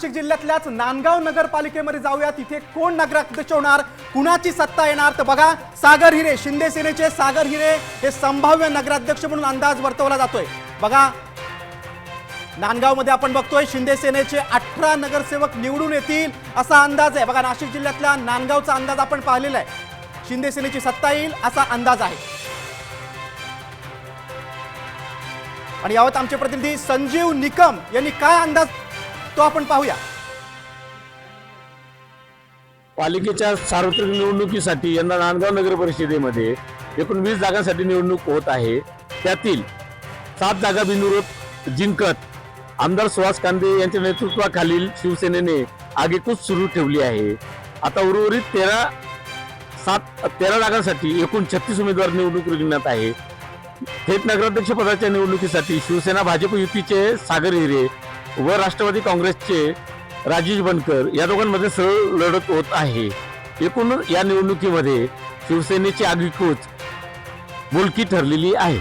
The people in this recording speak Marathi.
नाशिक जिल्ह्यातल्याच नांदगाव नगरपालिकेमध्ये जाऊया। तिथे कोण नगराध्यक्ष होणार, कुणाची सत्ता येणार, तर बघा सागर हिरे, शिंदे सेनेचे सागर हिरे हे संभाव्य नगराध्यक्ष म्हणून अंदाज वर्तवला जातोय। बघा नांदगावमध्ये आपण बघतोय शिंदे सेनेचे 18 नगरसेवक निवडून येतील असा अंदाज आहे। बघा नाशिक जिल्ह्यातल्या नांदगावचा अंदाज आपण पाहिलेला आहे। शिंदे सेनेची सत्ता येईल असा अंदाज आहे। आणि यावत आमचे प्रतिनिधी संजीव निकम यांनी काय अंदाज तो आपण पाहूया। पालिकेच्या सार्वत्रिक निवडणुकीसाठी यंदा नांदगाव नगर परिषदेमध्ये एकूण 20 जागांसाठी निवडणूक होत आहे। त्यातील 7 जागा बिनविरोध जिंकत आमदार सुहास कांदे यांच्या नेतृत्वाखालील शिवसेनेने आगेकूच सुरू ठेवली आहे। आता उर्वरित 13 जागांसाठी एकूण 36 उमेदवार निवडणूक रिंगणात आहे। थेट नगराध्यक्ष पदाच्या निवडणुकीसाठी शिवसेना भाजप युतीचे सागर हिरे व राष्ट्रवादी काँग्रेसचे राजेश बनकर या दोघांमध्ये सरळ लढत होत आहे। एकूण या निवडणुकीमध्ये शिवसेनेची आगेकूच बोलकी ठरलेली आहे।